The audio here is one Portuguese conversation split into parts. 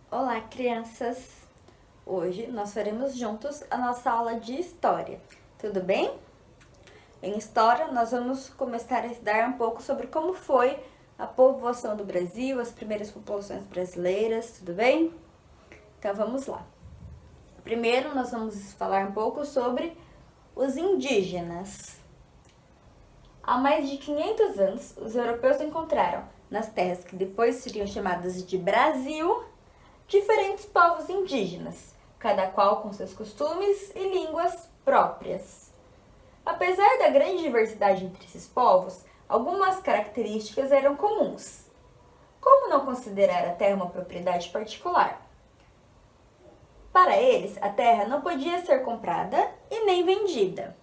Olá, crianças! Hoje nós faremos juntos a nossa aula de História, tudo bem? Em História, nós vamos começar a estudar um pouco sobre como foi a povoação do Brasil, as primeiras populações brasileiras, tudo bem? Então vamos lá. Primeiro, nós vamos falar um pouco sobre os indígenas. Há mais de 500 anos, os europeus encontraram, nas terras que depois seriam chamadas de Brasil, diferentes povos indígenas, cada qual com seus costumes e línguas próprias. Apesar da grande diversidade entre esses povos, algumas características eram comuns. Como não considerar a terra uma propriedade particular? Para eles, a terra não podia ser comprada e nem vendida.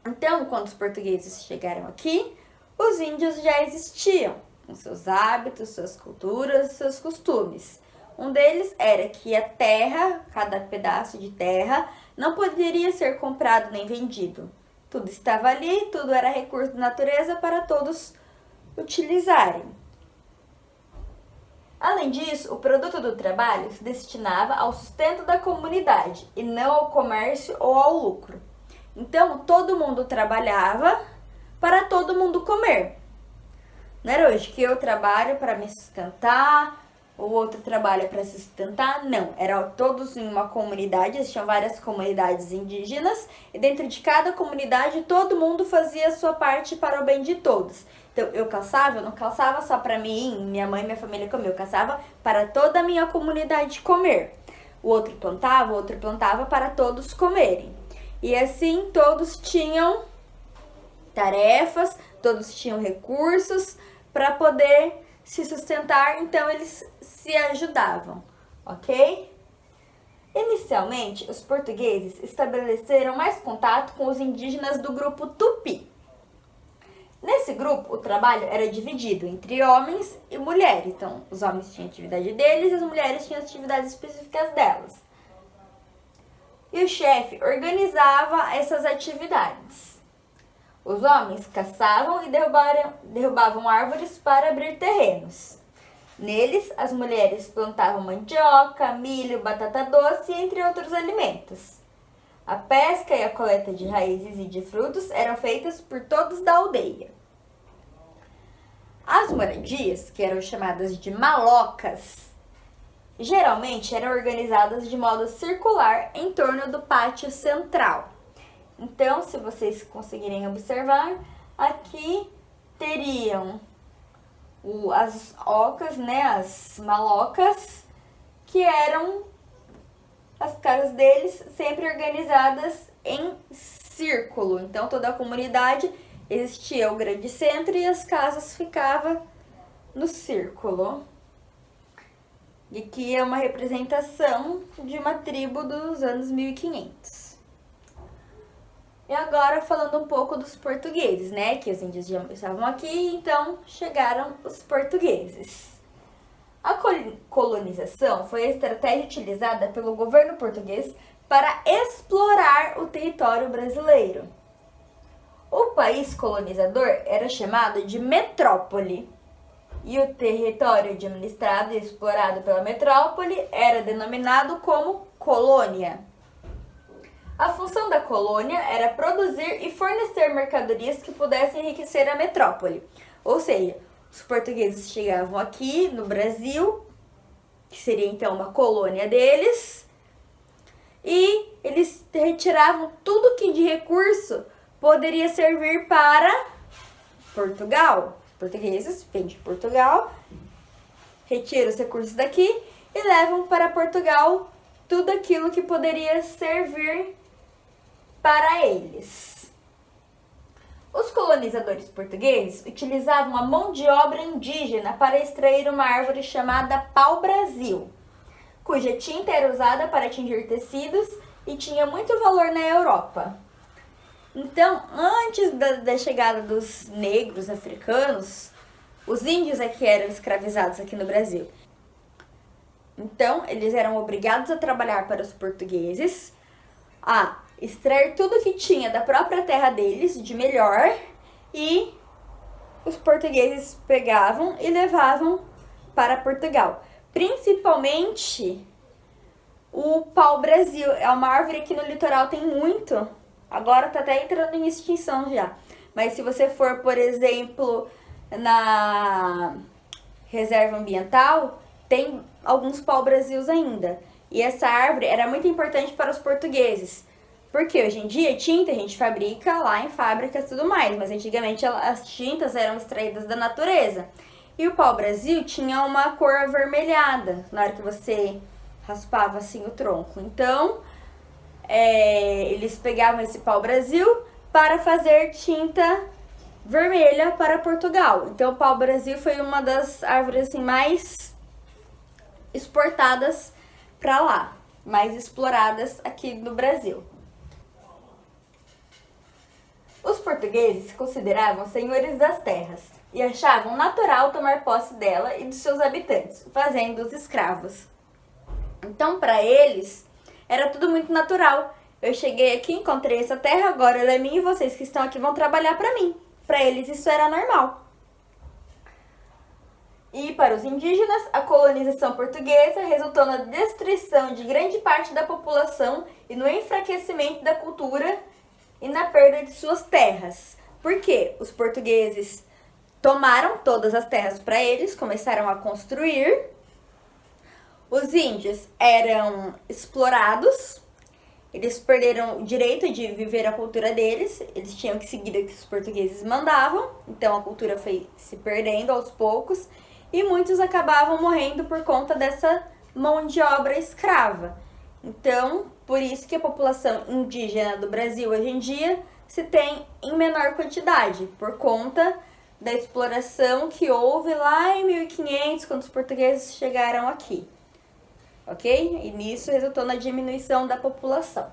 Então, quando os portugueses chegaram aqui, os índios já existiam, com seus hábitos, suas culturas, seus costumes. Um deles era que a terra, cada pedaço de terra, não poderia ser comprado nem vendido. Tudo estava ali, tudo era recurso da natureza para todos utilizarem. Além disso, o produto do trabalho se destinava ao sustento da comunidade e não ao comércio ou ao lucro. Então, todo mundo trabalhava para todo mundo comer. Não era hoje que eu trabalho para me sustentar, o outro trabalha para se sustentar, não. Eram todos em uma comunidade, existiam várias comunidades indígenas, e dentro de cada comunidade todo mundo fazia a sua parte para o bem de todos. Então, eu não caçava só para mim, minha mãe e minha família comer, eu caçava para toda a minha comunidade comer. O outro plantava para todos comerem. E assim todos tinham tarefas, todos tinham recursos para poder se sustentar, então eles se ajudavam, ok? Inicialmente, os portugueses estabeleceram mais contato com os indígenas do grupo Tupi. Nesse grupo, o trabalho era dividido entre homens e mulheres. Então, os homens tinham a atividade deles e as mulheres tinham as atividades específicas delas. E o chefe organizava essas atividades. Os homens caçavam e derrubavam árvores para abrir terrenos. Neles, as mulheres plantavam mandioca, milho, batata doce, entre outros alimentos. A pesca e a coleta de raízes e de frutos eram feitas por todos da aldeia. As moradias, que eram chamadas de malocas, geralmente eram organizadas de modo circular em torno do pátio central. Então, se vocês conseguirem observar, aqui teriam as ocas, as malocas, que eram as casas deles sempre organizadas em círculo. Então, toda a comunidade existia o grande centro e as casas ficavam no círculo. E aqui é uma representação de uma tribo dos anos 1500. E agora falando um pouco dos portugueses, que os índios já estavam aqui, então chegaram os portugueses. A colonização foi a estratégia utilizada pelo governo português para explorar o território brasileiro. O país colonizador era chamado de metrópole, e o território administrado e explorado pela metrópole era denominado como colônia. A função da colônia era produzir e fornecer mercadorias que pudessem enriquecer a metrópole. Ou seja, os portugueses chegavam aqui no Brasil, que seria então uma colônia deles, e eles retiravam tudo que de recurso poderia servir para Portugal. Os portugueses vêm de Portugal, retiram os recursos daqui e levam para Portugal tudo aquilo que poderia servir para eles. Os colonizadores portugueses utilizavam a mão de obra indígena para extrair uma árvore chamada pau-brasil, cuja tinta era usada para tingir tecidos e tinha muito valor na Europa. Então, antes da chegada dos negros africanos, os índios é que eram escravizados aqui no Brasil. Então, eles eram obrigados a trabalhar para os portugueses, a extrair tudo que tinha da própria terra deles, de melhor, e os portugueses pegavam e levavam para Portugal. Principalmente o pau-brasil. É uma árvore que no litoral tem muito. Agora tá até entrando em extinção já. Mas se você for, por exemplo, na reserva ambiental, tem alguns pau-brasils ainda. E essa árvore era muito importante para os portugueses. Porque hoje em dia tinta a gente fabrica lá em fábricas e tudo mais, mas antigamente as tintas eram extraídas da natureza. E o pau-brasil tinha uma cor avermelhada na hora que você raspava assim o tronco. Então, eles pegavam esse pau-brasil para fazer tinta vermelha para Portugal. Então, o pau-brasil foi uma das árvores assim, mais exportadas para lá, mais exploradas aqui no Brasil. Os portugueses se consideravam senhores das terras e achavam natural tomar posse dela e dos seus habitantes, fazendo-os escravos. Então, para eles, era tudo muito natural. Eu cheguei aqui, encontrei essa terra, agora ela é minha e vocês que estão aqui vão trabalhar para mim. Para eles, isso era normal. E para os indígenas, a colonização portuguesa resultou na destruição de grande parte da população e no enfraquecimento da cultura e na perda de suas terras. Por quê? Os portugueses tomaram todas as terras para eles, começaram a construir. Os índios eram explorados, eles perderam o direito de viver a cultura deles, eles tinham que seguir o que os portugueses mandavam, então a cultura foi se perdendo aos poucos e muitos acabavam morrendo por conta dessa mão de obra escrava. Então, por isso que a população indígena do Brasil hoje em dia se tem em menor quantidade, por conta da exploração que houve lá em 1500, quando os portugueses chegaram aqui. Ok? E nisso resultou na diminuição da população.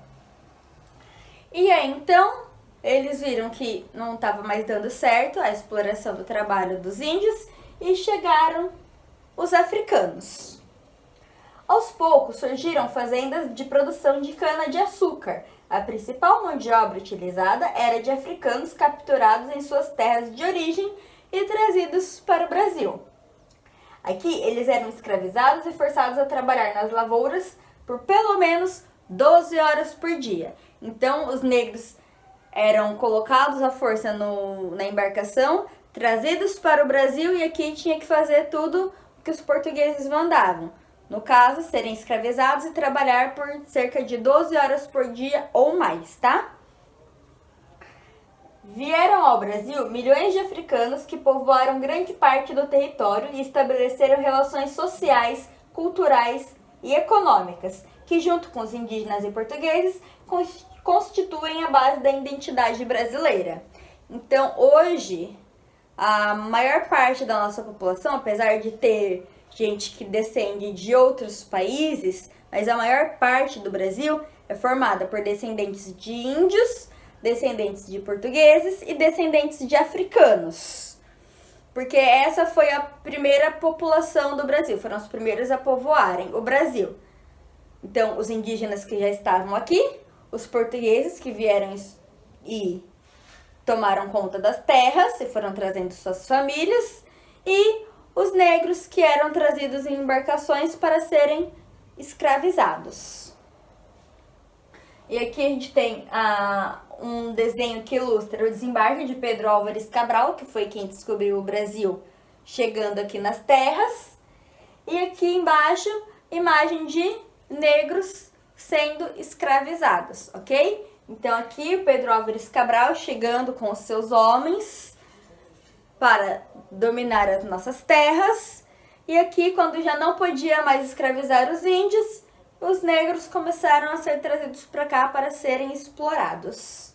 E aí, então, eles viram que não estava mais dando certo a exploração do trabalho dos índios e chegaram os africanos. Aos poucos surgiram fazendas de produção de cana-de-açúcar. A principal mão de obra utilizada era de africanos capturados em suas terras de origem e trazidos para o Brasil. Aqui eles eram escravizados e forçados a trabalhar nas lavouras por pelo menos 12 horas por dia. Então os negros eram colocados à força na embarcação, trazidos para o Brasil e aqui tinha que fazer tudo o que os portugueses mandavam. No caso, serem escravizados e trabalhar por cerca de 12 horas por dia ou mais, tá? Vieram ao Brasil milhões de africanos que povoaram grande parte do território e estabeleceram relações sociais, culturais e econômicas, que junto com os indígenas e portugueses constituem a base da identidade brasileira. Então, hoje, a maior parte da nossa população, apesar de ter gente que descende de outros países, mas a maior parte do Brasil é formada por descendentes de índios, descendentes de portugueses e descendentes de africanos. Porque essa foi a primeira população do Brasil, foram os primeiros a povoarem o Brasil. Então, os indígenas que já estavam aqui, os portugueses que vieram e tomaram conta das terras e foram trazendo suas famílias, e os negros que eram trazidos em embarcações para serem escravizados. E aqui a gente tem um desenho que ilustra o desembarque de Pedro Álvares Cabral, que foi quem descobriu o Brasil chegando aqui nas terras. E aqui embaixo, imagem de negros sendo escravizados, ok? Então aqui o Pedro Álvares Cabral chegando com os seus homens para dominar as nossas terras. E aqui, quando já não podia mais escravizar os índios, os negros começaram a ser trazidos para cá para serem explorados.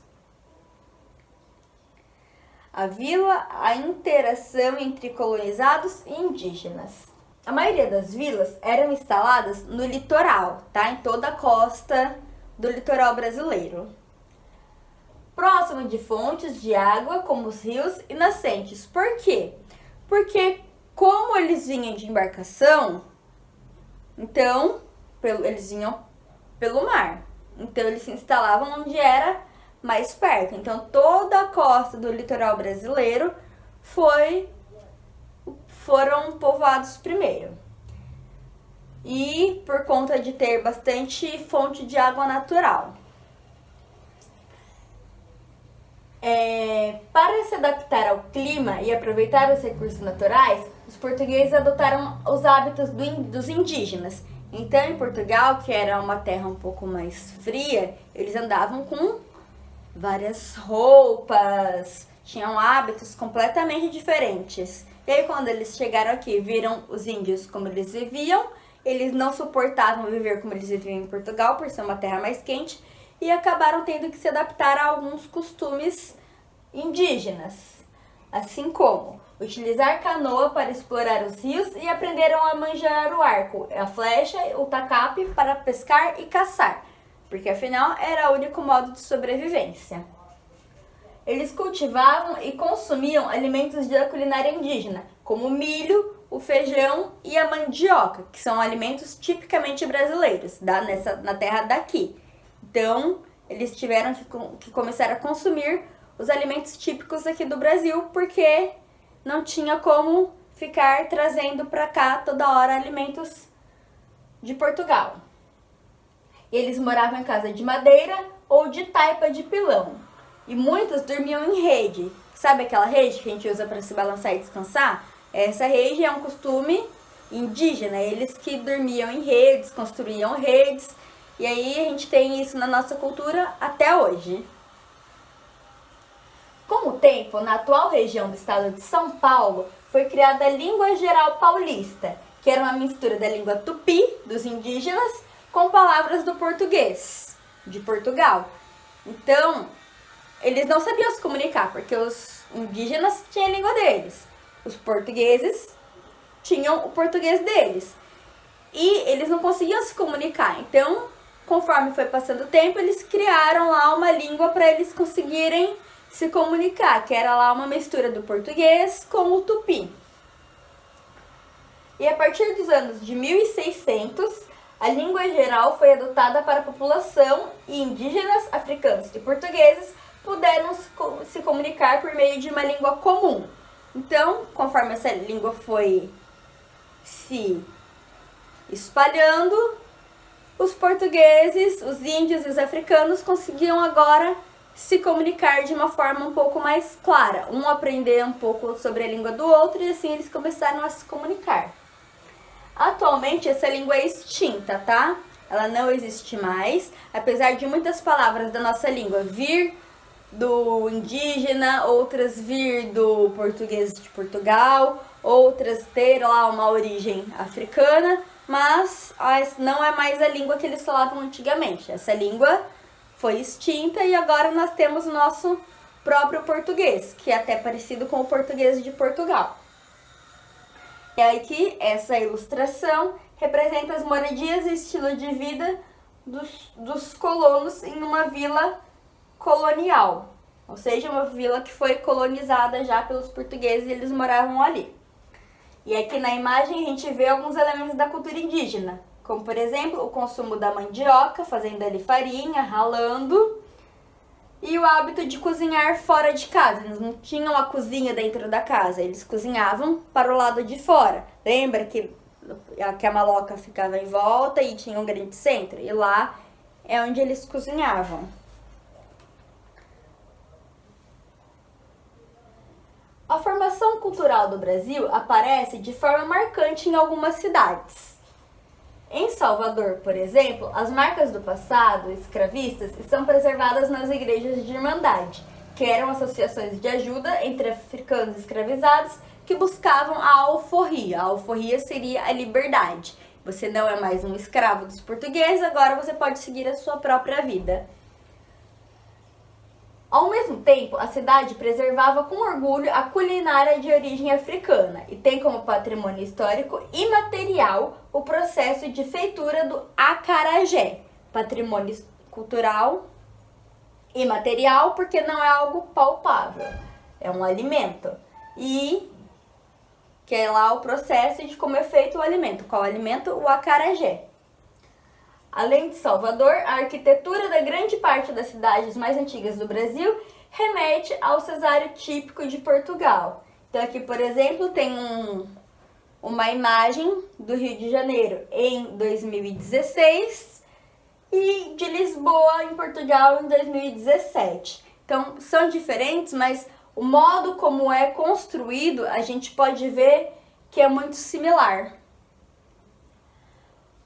Havia a interação entre colonizados e indígenas. A maioria das vilas eram instaladas no litoral, tá? Em toda a costa do litoral brasileiro. Próximo de fontes de água, como os rios e nascentes. Por quê? Porque como eles vinham de embarcação, então eles vinham pelo mar. Então eles se instalavam onde era mais perto. Então toda a costa do litoral brasileiro foram povoados primeiro. e por conta de ter bastante fonte de água natural. Para se adaptar ao clima e aproveitar os recursos naturais, os portugueses adotaram os hábitos dos indígenas. Então, em Portugal, que era uma terra um pouco mais fria, eles andavam com várias roupas, tinham hábitos completamente diferentes. E aí, quando eles chegaram aqui e viram os índios como eles viviam, eles não suportavam viver como eles viviam em Portugal, por ser uma terra mais quente, e acabaram tendo que se adaptar a alguns costumes indígenas, assim como utilizar canoa para explorar os rios e aprenderam a manjar o arco, a flecha, o tacape para pescar e caçar, porque afinal era o único modo de sobrevivência. Eles cultivavam e consumiam alimentos da culinária indígena, como o milho, o feijão e a mandioca, que são alimentos tipicamente brasileiros, na terra daqui. Então, eles tiveram que começar a consumir os alimentos típicos aqui do Brasil, porque não tinha como ficar trazendo para cá toda hora alimentos de Portugal. E eles moravam em casa de madeira ou de taipa de pilão. E muitos dormiam em rede. Sabe aquela rede que a gente usa para se balançar e descansar? Essa rede é um costume indígena. Eles que dormiam em redes, construíam redes. E aí a gente tem isso na nossa cultura até hoje. Com o tempo, na atual região do estado de São Paulo, foi criada a Língua Geral Paulista, que era uma mistura da língua tupi, dos indígenas, com palavras do português, de Portugal. Então, eles não sabiam se comunicar, porque os indígenas tinham a língua deles. Os portugueses tinham o português deles. E eles não conseguiam se comunicar. Então, conforme foi passando o tempo, eles criaram lá uma língua para eles conseguirem se comunicar, que era lá uma mistura do português com o tupi. E a partir dos anos de 1600, a língua geral foi adotada para a população e indígenas, africanos e portugueses puderam se comunicar por meio de uma língua comum. Então, conforme essa língua foi se espalhando, os portugueses, os índios e os africanos conseguiam agora se comunicar de uma forma um pouco mais clara. Um aprender um pouco sobre a língua do outro e assim eles começaram a se comunicar. Atualmente essa língua é extinta, tá? Ela não existe mais, apesar de muitas palavras da nossa língua vir do indígena, outras vir do português de Portugal, outras ter lá uma origem africana, mas não é mais a língua que eles falavam antigamente. Essa língua foi extinta e agora nós temos o nosso próprio português, que é até parecido com o português de Portugal. E aqui, essa ilustração representa as moradias e estilo de vida dos colonos em uma vila colonial, ou seja, uma vila que foi colonizada já pelos portugueses e eles moravam ali. E aqui na imagem a gente vê alguns elementos da cultura indígena, como por exemplo o consumo da mandioca, fazendo ali farinha, ralando, e o hábito de cozinhar fora de casa. Eles não tinham a cozinha dentro da casa, eles cozinhavam para o lado de fora. Lembra que a maloca ficava em volta e tinha um grande centro? E lá é onde eles cozinhavam. A formação cultural do Brasil aparece de forma marcante em algumas cidades. Em Salvador, por exemplo, as marcas do passado escravistas estão preservadas nas igrejas de irmandade, que eram associações de ajuda entre africanos escravizados que buscavam a alforria. A alforria seria a liberdade. Você não é mais um escravo dos portugueses, agora você pode seguir a sua própria vida. Ao mesmo tempo, a cidade preservava com orgulho a culinária de origem africana e tem como patrimônio histórico imaterial o processo de feitura do acarajé, patrimônio cultural imaterial porque não é algo palpável, é um alimento. E que é lá o processo de como é feito o alimento. Qual alimento? O acarajé. Além de Salvador, a arquitetura da grande parte das cidades mais antigas do Brasil remete ao cesário típico de Portugal. Então aqui, por exemplo, tem uma imagem do Rio de Janeiro em 2016 e de Lisboa, em Portugal, em 2017. Então, são diferentes, mas o modo como é construído, a gente pode ver que é muito similar.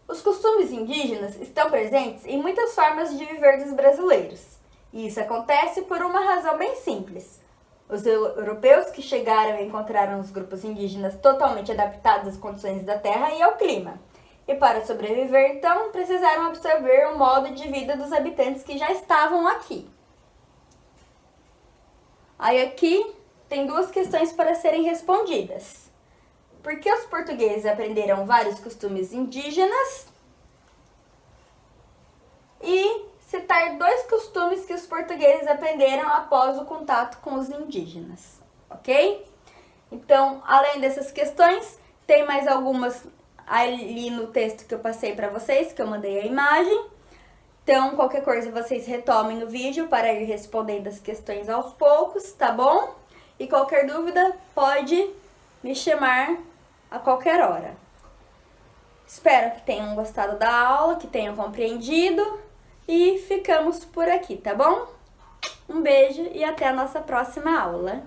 Os costumes indígenas estão presentes em muitas formas de viver dos brasileiros. E isso acontece por uma razão bem simples. Os europeus que chegaram encontraram os grupos indígenas totalmente adaptados às condições da terra e ao clima. E para sobreviver, então, precisaram absorver o modo de vida dos habitantes que já estavam aqui. Aí aqui tem duas questões para serem respondidas. Por que os portugueses aprenderam vários costumes indígenas? E citar 2 costumes que os portugueses aprenderam após o contato com os indígenas, ok? Então, além dessas questões, tem mais algumas ali no texto que eu passei para vocês, que eu mandei a imagem. Então, qualquer coisa vocês retomem o vídeo para ir respondendo as questões aos poucos, tá bom? E qualquer dúvida pode me chamar a qualquer hora. Espero que tenham gostado da aula, que tenham compreendido e ficamos por aqui, tá bom? Um beijo e até a nossa próxima aula.